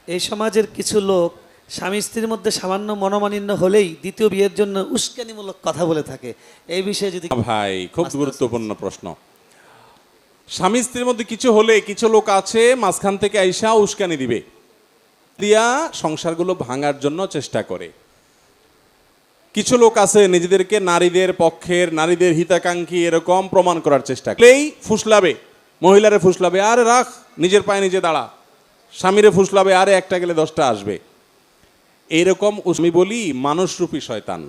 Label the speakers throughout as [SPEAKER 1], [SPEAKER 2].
[SPEAKER 1] এই সমাজের কিছু লোক স্বামী স্ত্রীর মধ্যে সামান্য মনোমালিন্য হলেই দ্বিতীয় বিয়ের জন্য উস্কানিমূলক কথা বলে থাকে। এই বিষয়ে যদি
[SPEAKER 2] ভাই খুব গুরুত্বপূর্ণ প্রশ্ন। স্বামী স্ত্রীর মধ্যে কিছু হলে কিছু লোক আছে মাঝখান থেকে আইসা উস্কানি দিবে, দিয়া সংসারগুলো ভাঙার জন্য চেষ্টা করে। কিছু লোক আছে নিজেদেরকে নারীদের পক্ষের, নারীদের হিতাকাঙ্ক্ষী এরকম প্রমাণ করার চেষ্টা করলেই ফুসলাবে, মহিলারে ফুসলাবে, আরে রাখ নিজের পায়ে নিজে দাঁড়া, স্বামীরে ফুসলাবে, আরে একটা গেলে 10টা আসবে। এইরকম আমি বলি মানুষরূপী শয়তান,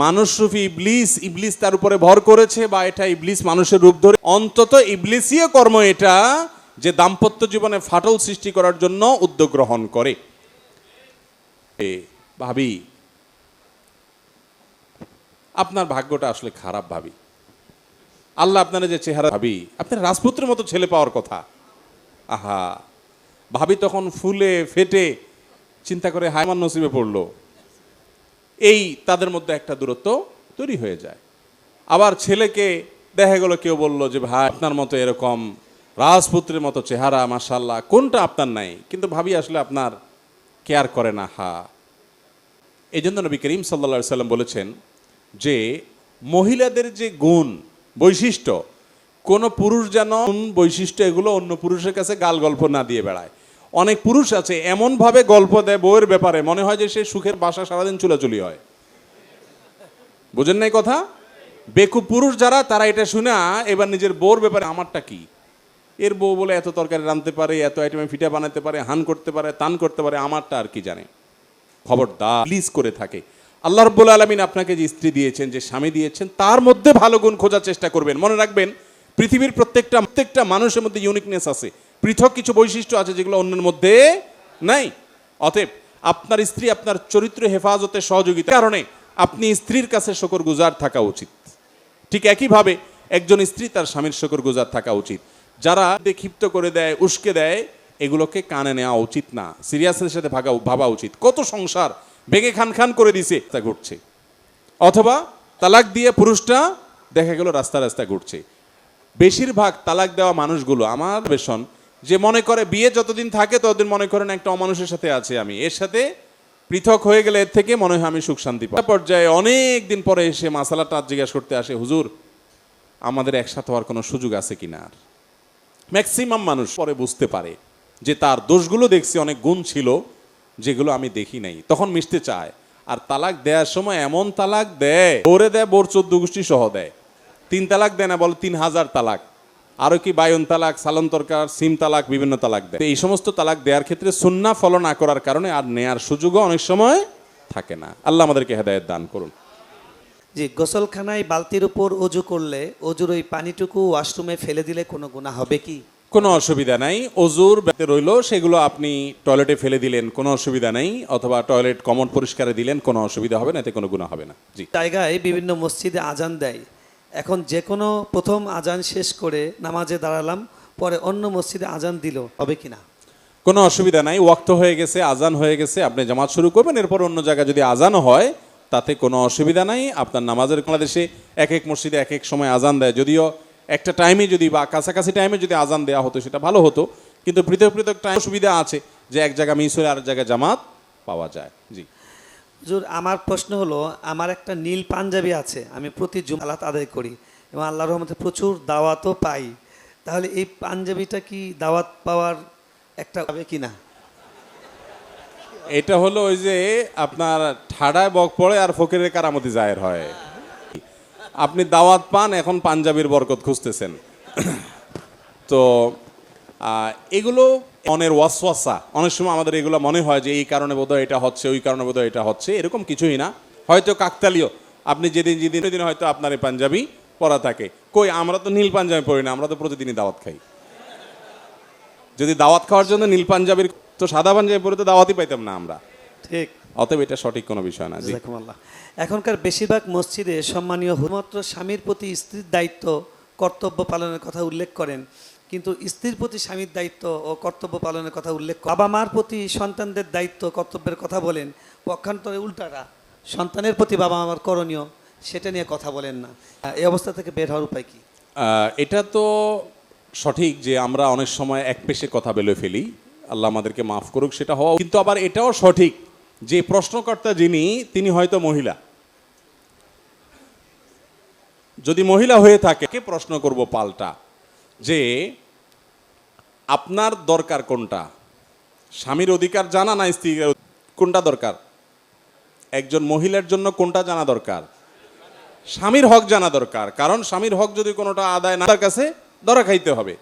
[SPEAKER 2] মানুষরূপী ইবলিস, ইবলিস তার উপরে ভর করেছে, বা এটা ইবলিস মানুষের রূপ ধরে, অন্তত ইবলিসীয় কর্ম এটা যে দাম্পত্য জীবনে ফাটল সৃষ্টি করার জন্য উদ্যোগ গ্রহণ করে। ভাবি আপনার ভাগ্যটা আসলে খারাপ ভাবি, আল্লাহ আপনারা যে চেহারা, ভাবি আপনার রাজপুত্রের মতো ছেলে পাওয়ার কথা। আহা, ভাবি তখন ফুলে ফেটে চিন্তা করে হায় আমার নসিবে পড়লো, এই তাদের মধ্যে একটা দূরত্ব তৈরি হয়ে যায়। আবার ছেলেকে দেখা গেল কেউ বলল যে ভাই আপনার মতো এরকম রাজপুত্রের মতো চেহারা মাশাআল্লাহ, কোনটা আপনার নাই, কিন্তু ভাবি আসলে আপনার কেয়ার করে না। এই জন্য নবী করিম সাল্লাল্লাহু আলাইহি সাল্লাম বলেছেন যে মহিলাদের যে গুণ বৈশিষ্ট্য, কোন পুরুষ যেন বৈশিষ্ট্য এগুলো অন্য পুরুষের কাছে গাল গল্প না দিয়ে বেড়ায়। অনেক পুরুষ আছে এমনভাবে গল্প দেয় বউয়ের ব্যাপারে, মনে হয় যে সে সুখের বাসা সারাদিন চুলাচুলি হয়। বুঝেন নাই কথা? বেকুব পুরুষ যারা, তারা এটা শুনে এবার নিজের বউর ব্যাপারে আমারটা কি, এর বউ বলে এত তরকারি রাঁধতে পারে, এত আইটেমে ফিটা বানাতে পারে, হান করতে পারে, তান করতে পারে, আমারটা আর কি জানে। খবরদার, প্লিজ করে থাকে। আল্লাহ রাব্বুল আলামিন আপনাকে যে স্ত্রী দিয়েছেন, যে স্বামী দিয়েছেন, তার মধ্যে ভালো গুণ খোঁজার চেষ্টা করবেন। মনে রাখবেন পৃথিবীর প্রত্যেকটা মানুষের মধ্যে ইউনিকনেস আছে, পৃথক কিছু বৈশিষ্ট্য আছে যেগুলো অন্যের মধ্যে নাই। অতএব আপনার স্ত্রী আপনার চরিত্র হেফাজতে সহযোগিতার কারণে আপনি স্ত্রীর কাছে শুকরগুজার থাকা উচিত। ঠিক একইভাবে একজন স্ত্রী তার স্বামীর শুকরগুজার থাকা উচিত। যারা ক্ষিপ্ত করে দেয়, উস্কে দেয়, এগুলোকে কানে নেওয়া উচিত না, সিরিয়াসের সাথে ভাবা উচিত। কত সংসার ভেঙে খান খান করে দিছে, তা ঘুরছে, অথবা তালাক দিয়ে পুরুষটা দেখা গেল রাস্তা রাস্তা ঘুরছে। বেশিরভাগ তালাক দেওয়া মানুষগুলো আমার বেশন যে মনে করে বিয়ে যতদিন থাকে ততদিন মনে করেন একটা অমানুষের সাথে আছে, আমি এর সাথে পৃথক হয়ে গেলে এর থেকে মনে হয় আমি সুখ শান্তি পাই। পর্যায়ে অনেক দিন পরে এসে মাসালাটা জিজ্ঞাসা করতে আসে, হুজুর আমাদের একসাথে হওয়ার কোনো সুযোগ আছে কিনা। আর ম্যাক্সিমাম মানুষ পরে বুঝতে পারে যে তার দোষগুলো দেখছি, অনেক গুণ ছিল যেগুলো আমি দেখি নাই, তখন মিশতে চায়। আর তালাক দেওয়ার সময় এমন তালাক দেয়, ওরে দেয় বোর 14 গোষ্ঠী সহ দেয়। 3 তালাক দেয় না, বলে 3000 তালাক, আরো কি বায়ন তালাক, সালাম তরকার, সিম তালাক, বিভিন্ন তালাক দেয়। এই সমস্ত তালাক দেওয়ার ক্ষেত্রে সুন্নাহ ফলো না করার কারণে আর নেয়ার সুযোগও অনেক সময় থাকে না। আল্লাহ আমাদেরকে হেদায়েত দান করুন।
[SPEAKER 1] জি, গোসলখানায় বালতির উপর অজু করলে অজুর ওই পানিটুকু ওয়াশরুমে ফেলে দিলে কোনো গুনাহ হবে কি?
[SPEAKER 2] কোনো অসুবিধা নাই। অজুর ব্যাপারে রইল, সেগুলো আপনি টয়লেটে ফেলে দিলেন, কোনো অসুবিধা নেই, অথবা টয়লেট কমন পরিষ্কারে দিলেন, কোনো অসুবিধা হবে না, এতে কোনো গুনাহ হবে না। জি,
[SPEAKER 1] জায়গায় বিভিন্ন মসজিদে আজান দেয়, এখন যে কোনো প্রথম আজান শেষ করে নামাজে দাঁড়ালাম, পরে অন্য মসজিদে আজান দিল, হবে কিনা?
[SPEAKER 2] কোনো অসুবিধা নাই। ওয়াক্ত হয়ে গেছে, আজান হয়ে গেছে, আপনি জামাত শুরু করবেন, এরপর অন্য জায়গায় যদি আজানও হয় তাতে কোনো অসুবিধা নাই। আপনার নামাজের, বাংলাদেশে এক এক মসজিদে এক এক সময় আজান দেয়, যদিও একটা টাইমে যদি বা কাছাকাছি টাইমে যদি আজান দেওয়া হতো সেটা ভালো হতো, কিন্তু পৃথক পৃথক টাইম সুবিধা আছে যে এক জায়গা মিস হলে আর জায়গায় জামাত পাওয়া যায়। জি,
[SPEAKER 1] হুজুর, আমার প্রশ্ন হলো, আমার একটা নীল পাঞ্জাবি আছে, আমি প্রতি জুমাত আদায় করি এবং আল্লাহর রহমতে প্রচুর দাওয়াতও পাই, তাহলে এই পাঞ্জাবিটা কি দাওয়াত পাওয়ার একটা হবে কিনা?
[SPEAKER 2] এটা হলো ওই যে আপনার ঠাডায় বক পড়ে আর ফকিরের কারামতি জায়ের হয়। আপনি দাওয়াত পান, এখন পাঞ্জাবির বরকত খুঁজতেছেন। তো এগুলো মনের ওয়াসওয়াসা, অনেক সময় আমাদের এগুলো মনে হয় যে এই কারণে বোধহয় এটা হচ্ছে, ওই কারণে বোধহয় এটা হচ্ছে, এরকম কিছুই না। হয়তো কাকতালীয়, আপনি যেদিন যেদিন হয়তো আপনার এই পাঞ্জাবি পরা থাকে। কই, আমরা তো নীল পাঞ্জাবি পরি না, আমরা তো প্রতিদিনই দাওয়াত খাই। যদি দাওয়াত খাওয়ার জন্য নীল পাঞ্জাবির, তো সাদা পাঞ্জাবি পরে তো দাওয়াতই পাইতাম না আমরা।
[SPEAKER 1] ঠিক।
[SPEAKER 2] অতএব এটা সঠিক কোনো বিষয় না। জি,
[SPEAKER 1] জাযাকুমুল্লাহ। এখনকার বেশিরভাগ মসজিদে সম্মানীয় শুধুমাত্র স্বামীর প্রতি স্ত্রীর দায়িত্ব কর্তব্য পালনের কথা উল্লেখ করেন, কিন্তু স্ত্রীর প্রতি স্বামীর দায়িত্ব ও কর্তব্য পালনের কথা উল্লেখ করেন। বাবা মার প্রতি সন্তানদের দায়িত্ব কর্তব্যের কথা বলেন, পক্ষান্তরে উল্টারা সন্তানের প্রতি বাবা মার করণীয় সেটা নিয়ে কথা বলেন না। এই অবস্থা থেকে বের হওয়ার উপায় কি?
[SPEAKER 2] এটা তো সঠিক যে আমরা অনেক সময় এক পেশে কথা বলে ফেলি। আল্লাহ আমাদেরকে মাফ করুক, সেটা হওয়া, কিন্তু আবার এটাও সঠিক যে প্রশ্নকর্তা যিনি, তিনি হয়তো মহিলা। যদি মহিলা হয়ে থাকে, প্রশ্ন করব পাল্টা যে আপনার দরকার কোনটা? স্বামীর অধিকার জানা না স্ত্রীর কোনটা দরকার? একজন মহিলার জন্য কোনটা জানা দরকার? স্বামীর হক জানা দরকার। কারণ স্বামীর হক যদি কোনোটা আদায় না, তার কাছে ধরা খাইতে হবে।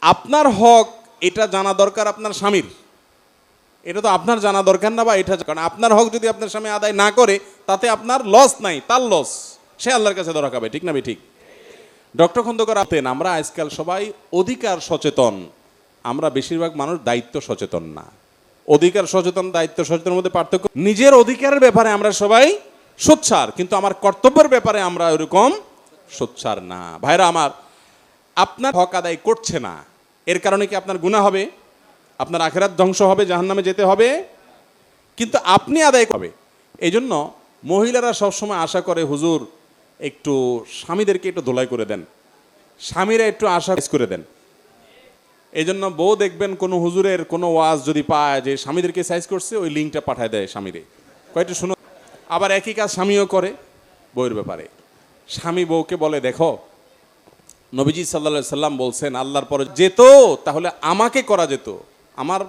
[SPEAKER 2] আপনার হক এটা জানা দরকার আপনার স্বামীর, এটা তো আপনার জানা দরকার না, বা এটা কারণ আপনার হক যদি আপনার স্বামী আদায় না করে, তাতে আপনার লস নাই, তার লস, সে আল্লাহর কাছে ধরা খাবে। ঠিক না ঠিক? ডক্টর খন্দকার আতেন, আমরা আজকাল সবাই অধিকার সচেতন, আমরা বেশিরভাগ মানুষ দায়িত্ব সচেতন না। অধিকার সচেতন, দায়িত্ব সচেতনের মধ্যে পার্থক্য। নিজের অধিকারের ব্যাপারে আমরা সবাই সোচ্চার, কিন্তু আমার কর্তব্যের ব্যাপারে আমরা ওরকম সোচ্চার না। ভাইরা আমার, আপনার হক আদায় করছে না, এর কারণে কি আপনার গুনাহ হবে? আপনার আখিরাত ধ্বংস হবে, জাহান্নামে যেতে হবে, কিন্তু আপনি আদায় হবে। এই জন্য মহিলারা সবসময় আশা করে, হুজুর একটু স্বামীদেরকে একটু ধোলাই করে দেন, স্বামীরা একটু আশা করে দেন। এই জন্য বউ দেখবেন কোনো হুজুরের কোনো ওয়াজ যদি পায় যে স্বামীদেরকে সাইজ করছে, ওই লিঙ্কটা পাঠায় দেয় স্বামীরে, কয়েকটা শুনো। আবার একই কাজ স্বামীও করে বউয়ের ব্যাপারে। স্বামী বউকে বলে, দেখো নবীজি সাল্লাল্লাহু সাল্লাম বলছেন, আল্লাহর পরে যেত তাহলে আমাকে করা যেত, আমার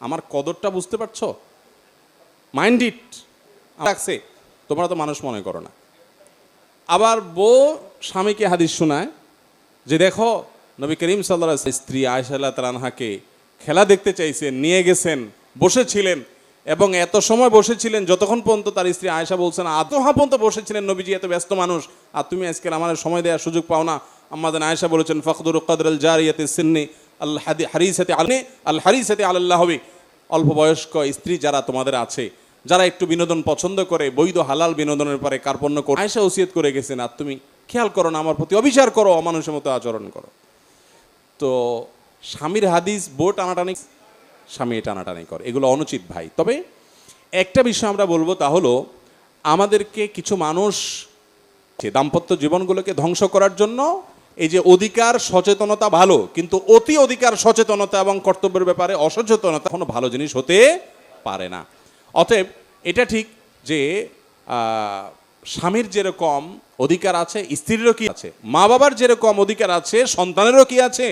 [SPEAKER 2] আমার কদরটা বুঝতে পারছো? মাইন্ড ইট রাখছে, তোমরা তো মানুষ মনে করো না। আবার বউ স্বামীকে হাদিস শোনায় যে দেখো নবী করিম সাল্লাল্লাহু আলাইহি ওয়াসাল্লাম স্ত্রী আয়েশা রাদিয়াল্লাহু তাআলা আনহাকে খেলা দেখতে চাইছেন, নিয়ে গেছেন, বসেছিলেন, এবং এত সময় বসেছিলেন যতক্ষণ পর্যন্ত তার স্ত্রী আয়েশা বলছেন আধা পর্যন্ত বসেছিলেন, নবীজি এত ব্যস্ত মানুষ, আর তুমি আজকাল আমার সময় দেওয়ার সুযোগ পাও না। আম্মাজান আয়েশা বলেছেন, ফাকদুরু কদরাল জারিয়াতি সিন্নি আল হারিসাতি আলনি আল হারিসাতি আলাল্লাহ হবে। অল্প বয়স্ক স্ত্রী যারা তোমাদের আছে, যারা একটু বিনোদন পছন্দ করে, বৈধ হালাল বিনোদনের পরে কার্পণ্য করে, আয়েশা ওসিয়ত করে গেছেন, আর তুমি খেয়াল করো না, আমার প্রতি অবিচার করো, অমানুষের মতো আচরণ করো। তো স্বামীর হাদিস বউ টানাটানি, স্বামী টানাটানি করে, এগুলো অনুচিত ভাই। তবে একটা বিষয় আমরা বলবো, তা হলো আমাদেরকে কিছু মানুষ দাম্পত্য জীবনগুলোকে ধ্বংস করার জন্য এই যে অধিকার সচেতনতা ভালো, কিন্তু অতি অধিকার সচেতনতা এবং কর্তব্যের ব্যাপারে অসচেতনতা কোনো ভালো জিনিস হতে পারে না। অতএব এটা ঠিক যে স্বামীর যেরকম অধিকার আছে, স্ত্রীরও কি আছে, মা বাবার যেরকম অধিকার আছে, সন্তানেরও কি আছে,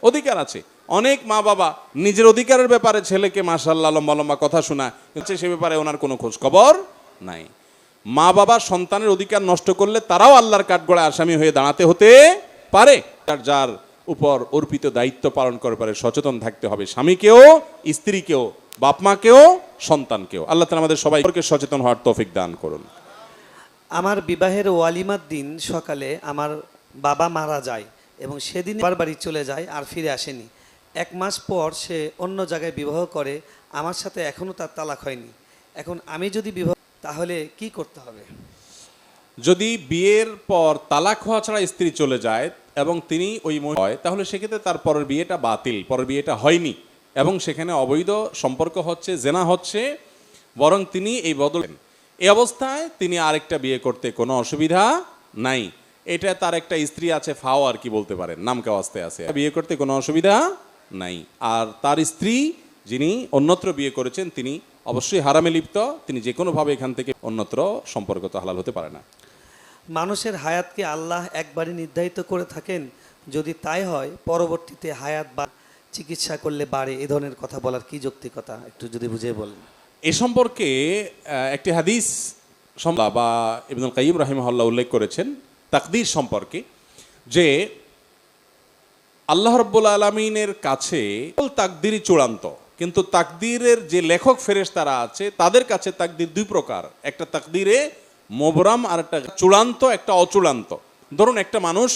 [SPEAKER 2] অধিকার আছে। অনেক মা বাবা নিজের অধিকারের ব্যাপারে ছেলেকে মাশাআল্লাহ লম্বা লম্বা কথা শোনায়, সে ব্যাপারে ওনার কোনো খোঁজ খবর নাই। মা বাবা সন্তানের অধিকার নষ্ট করলে তারাও আল্লাহর কাঠগড়ায় আসামি হয়ে দাঁড়াতে হতে পারে। যার উপর অর্পিত দায়িত্ব পালন করার পরে সচেতন থাকতে হবে, স্বামীকেও, স্ত্রীকেও, বাপ মাকেও, সন্তানকেও। আল্লাহ তাআলা আমাদের সবাইকে সচেতন হওয়ার তৌফিক দান করুন।
[SPEAKER 1] আমার বিবাহের ওয়ালিমার দিন সকালে আমার বাবা মারা যায় এবং সেদিন আমার বাড়ি চলে যায়, আর ফিরে আসেনি। 1 মাস পর সে অন্য জায়গায় বিবাহ করে, আমার সাথে এখনও তার তালাক হয়নি। এখন আমি যদি বিবাহ, তাহলে কি করতে হবে?
[SPEAKER 2] যদি বিয়ের পর তালাক হওয়া ছাড়া স্ত্রী চলে যায় এবং তিনি ওই হয়, তাহলে সেক্ষেত্রে তার পরের বিয়েটা বাতিল, পরের বিয়েটা হয়নি এবং সেখানে অবৈধ সম্পর্ক হচ্ছে, জেনা হচ্ছে, বরং তিনি এই বদলেন। এই অবস্থায় তিনি আরেকটা বিয়ে করতে কোনো অসুবিধা নাই। এটা তার একটা স্ত্রী আছে, ফাও আর কি বলতে পারেন, নাম কাওয়াস্তে আছে, বিয়ে করতে কোনো অসুবিধা নাই। আর তার স্ত্রী যিনি অন্যত্র বিয়ে করেছেন, তিনি অবশ্যই হারামে লিপ্ত, তিনি যে কোনোভাবে এখান থেকে অন্যত্র সম্পর্ক তো হালাল হতে পারে না।
[SPEAKER 1] মানুষের হায়াতকে আল্লাহ একবারই নির্ধারিত করে থাকেন? যদি তাই হয়, পরবর্তীতে হায়াত বা চিকিৎসা করলে বাড়ে, এ ধরনের কথা বলার কি যৌক্তিকতা, একটু যদি বুঝিয়ে বলেন।
[SPEAKER 2] এ সম্পর্কে একটি হাদিস বা ইবনুল কাইয়িম রাহিমাহুল্লাহ উল্লেখ করেছেন তাকদীর সম্পর্কে, যে আল্লাহ রাব্বুল আলামিনের কাছে তাকদীরই চূড়ান্ত, কিন্তু তাকদীরের যে লেখক ফেরেশতারা আছে তাদের কাছে তাকদীর 2 প্রকার, একটা তাকদীরে মোবরাম আর একটা চূড়ান্ত, একটা অচূড়ান্ত। ধরুন একটা মানুষ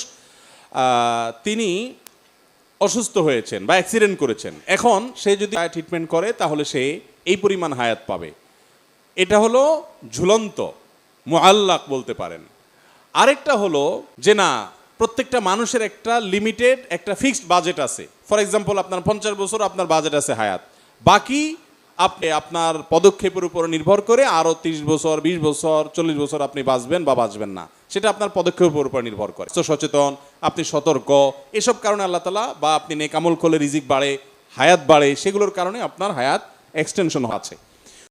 [SPEAKER 2] তিনি অসুস্থ হয়েছেন বা অ্যাক্সিডেন্ট করেছেন, এখন সে যদি ট্রিটমেন্ট করে তাহলে সে এই পরিমাণ হায়াত পাবে, এটা হলো ঝুলন্ত, মুআল্লাক বলতে পারেন। আরেকটা হলো যে না, প্রত্যেকটা মানুষের একটা লিমিটেড, একটা ফিক্সড বাজেট আছে। ফর এক্সাম্পল, আপনার 50 বছর আপনার বাজেট আছে হায়াত, বাকি আপনি আপনার পদক্ষেপের উপর নির্ভর করে আরও 30 বছর, 20 বছর, 40 বছর আপনি বাঁচবেন বা বাঁচবেন না, সেটা আপনার পদক্ষেপের উপর নির্ভর করে। সচেতন, আপনি সতর্ক, এসব কারণে আল্লাহ তাআলা, বা আপনি নেক আমল করলে রিজিক বাড়ে, হায়াত বাড়ে, সেগুলোর কারণে আপনার হায়াত এক্সটেনশন আছে।